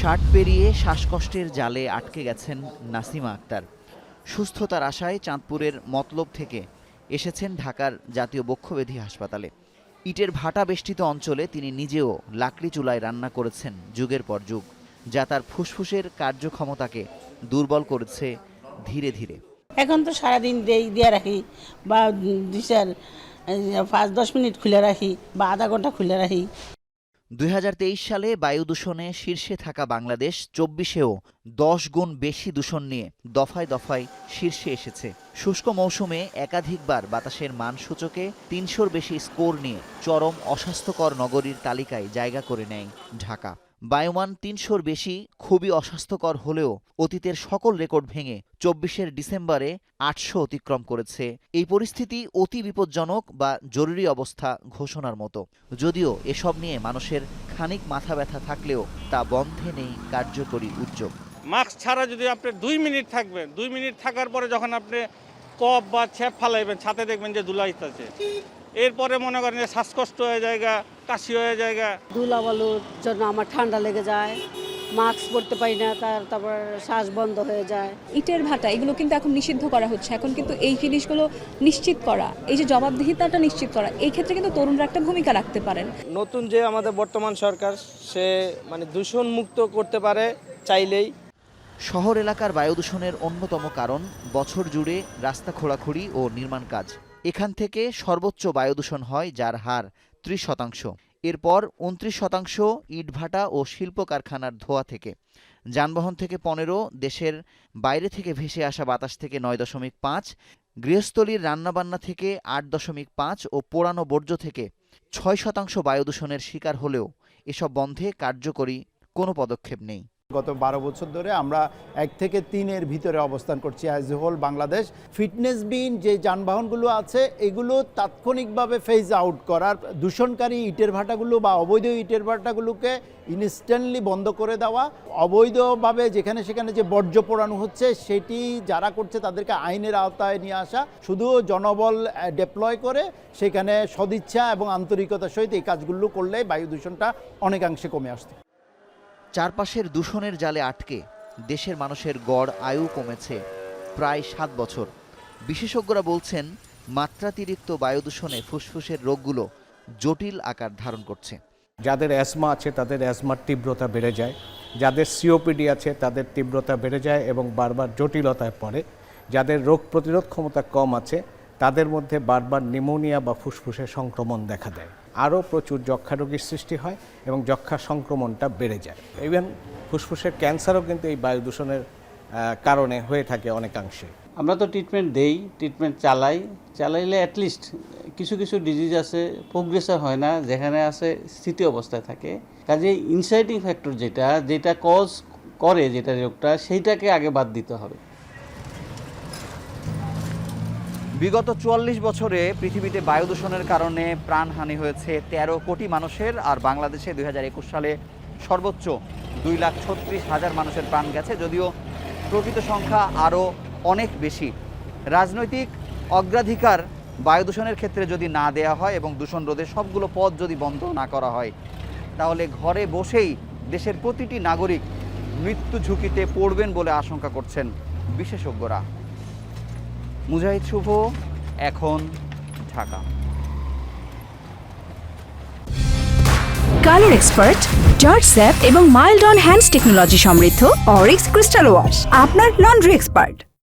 60 পেরিয়ে শ্বাসকষ্টের জালে আটকে গেছেন নাসিমা আক্তার। সুস্থতার আশায় চাঁদপুরের মতলব থেকে এসেছেন ঢাকার জাতীয় বক্ষব্যাধি হাসপাতালে। ইটের ভাটা বেষ্টিত অঞ্চলে তিনি নিজেও লাকড়ি চুলায় রান্না করেছেন যুগের পর যুগ, যা তার ফুসফুসের কার্যক্ষমতাকে দুর্বল করেছে ধীরে ধীরে। এখন তো সারাদিন দিয়ে রাখি, বা 5-10 মিনিট খুলে রাখি, বা আধা ঘন্টা খুলে রাখি। 2023 সালে বায়ু দূষণে শীর্ষে থাকা বাংলাদেশ 24-এও 10 গুণ বেশি দূষণ নিয়ে দফায় দফায় শীর্ষে এসেছে। শুষ্ক মৌসুমে একাধিকবার বাতাসের মান সূচকে 300-র বেশি স্কোর নিয়ে চরম অস্বাস্থ্যকর নগরীর তালিকায় জায়গা করে নেয় ঢাকা। বায়ুমান 300-র বেশি খুবই অস্বাস্থ্যকর হলেও অতীতের সকল রেকর্ড ভেঙে 24-এর ডিসেম্বরে 800 অতিক্রম করেছে। এই পরিস্থিতি অতি বিপজ্জনক বা জরুরি অবস্থা ঘোষণার মতো। যদিও এসব নিয়ে মানুষের খানিক মাথা ব্যথা থাকলেও তা বন্ধে নেই কার্যকরী উদ্যোগ। মাস্ক ছাড়া যদি আপনি 2 মিনিট থাকবেন, 2 মিনিট থাকার পরে যখন আপনি কপ বা ছ্যাপ ফালাইবেন, ছাতে দেখবেন যে ধুলাইতেছে, এরপরে মনে করেন যে শ্বাসকষ্ট হয়ে জায়গা, কাশি হয়ে জায়গা। ধুলাবালুর জন্য আমার ঠান্ডা লেগে যায়, মাস্ক পরতে পারি না, তারপর শ্বাস বন্ধ হয়ে যায়। ইটের ভাটা এগুলো কিন্তু এখন নিষিদ্ধ করা হচ্ছে। এখন কিন্তু এই জিনিসগুলো নিশ্চিত করা, এই যে জবাবদিহিতাটা নিশ্চিত করা, এই ক্ষেত্রে কিন্তু তরুণরা একটা ভূমিকা রাখতে পারেন। নতুন যে আমাদের বর্তমান সরকার, সে দূষণ মুক্ত করতে পারে চাইলেই। শহর এলাকার বায়ু দূষণের অন্যতম কারণ বছর জুড়ে রাস্তা খোঁড়াখুড়ি ও নির্মাণ কাজ। এখান থেকে সর্বোচ্চ বায়ু দূষণ হয়, যার হার 30%। এরপর 29% ইটভাটা ও শিল্প কারখানার ধোঁয়া থেকে, যানবাহন থেকে 15, দেশের বাইরে থেকে ভেসে আসা বাতাস থেকে 9.5, গৃহস্থলীর রান্নাবান্না থেকে 8.5 ও পোড়ানো বর্জ্য থেকে 6% বায়ু দূষণের শিকার হলেও এসব বন্ধে কার্যকরী কোনো পদক্ষেপ নেই। গত 12 বছর ধরে আমরা 1 থেকে 3-এর ভিতরে অবস্থান করছি অ্যাজ এ হোল বাংলাদেশ। ফিটনেসবিহীন যে যানবাহনগুলো আছে এগুলো তাৎক্ষণিকভাবে ফেজ আউট করার, দূষণকারী ইটের ভাটাগুলো বা অবৈধ ইটের ভাটাগুলোকে ইনস্ট্যান্টলি বন্ধ করে দেওয়া, অবৈধভাবে যেখানে সেখানে যে বর্জ্য পোড়ানো হচ্ছে সেটি যারা করছে তাদেরকে আইনের আওতায় নিয়ে আসা, শুধু জনবল ডেপ্লয় করে সেখানে সদিচ্ছা এবং আন্তরিকতার সহিত এই কাজগুলো করলে বায়ু দূষণটা অনেকাংশে কমে আসতো। চারপাশের দূষণের জালে আটকে দেশের মানুষের গড় আয়ু কমেছে প্রায় 7 বছর। বিশেষজ্ঞরা বলছেন, মাত্রাতিরিক্ত বায়ু দূষণে ফুসফুসের রোগগুলো জটিল আকার ধারণ করছে। যাদের অ্যাজমা আছে তাদের অ্যাজমার তীব্রতা বেড়ে যায়, যাদের সিওপিডি আছে তাদের তীব্রতা বেড়ে যায় এবং বারবার জটিলতায় পড়ে। যাদের রোগ প্রতিরোধ ক্ষমতা কম আছে তাদের মধ্যে বারবার নিউমোনিয়া বা ফুসফুসের সংক্রমণ দেখা দেয়। আরও প্রচুর যক্ষ্মা রোগীর সৃষ্টি হয় এবং যক্ষ্মা সংক্রমণটা বেড়ে যায়। ইভেন ফুসফুসের ক্যান্সারও কিন্তু এই বায়ু দূষণের কারণে হয়ে থাকে অনেকাংশে। আমরা তো ট্রিটমেন্ট দেই, ট্রিটমেন্ট চালাইলে অ্যাটলিস্ট কিছু কিছু ডিজিজ আছে প্রোগ্রেসর হয় না, যেখানে আছে স্থিতি অবস্থায় থাকে। কাজেই ইনসাইটিং ফ্যাক্টর যেটা কজ করে যেটা রোগটা, সেইটাকে আগে বাদ দিতে হবে। বিগত 44 বছরে পৃথিবীতে বায়ু দূষণের কারণে প্রাণহানি হয়েছে 13 কোটি মানুষের, আর বাংলাদেশে 2021 সালে সর্বোচ্চ 2,36,000 মানুষের প্রাণ গেছে, যদিও প্রকৃত সংখ্যা আরও অনেক বেশি। রাজনৈতিক অগ্রাধিকার বায়ু দূষণের ক্ষেত্রে যদি না দেয়া হয় এবং দূষণ রোধের সবগুলো পথ যদি বন্ধ না করা হয়, তাহলে ঘরে বসেই দেশের প্রতিটি নাগরিক মৃত্যু ঝুঁকিতে পড়বেন বলে আশঙ্কা করছেন বিশেষজ্ঞরা। মুজাহিদ শুভ, এখন, Dhaka. Colour expert, George sap এবং মাইল্ড অন হ্যান্ডস টেকনোলজি সমৃদ্ধ অরিক্স ক্রিস্টাল ওয়াশ, আপনার লন্ড্রি এক্সপার্ট।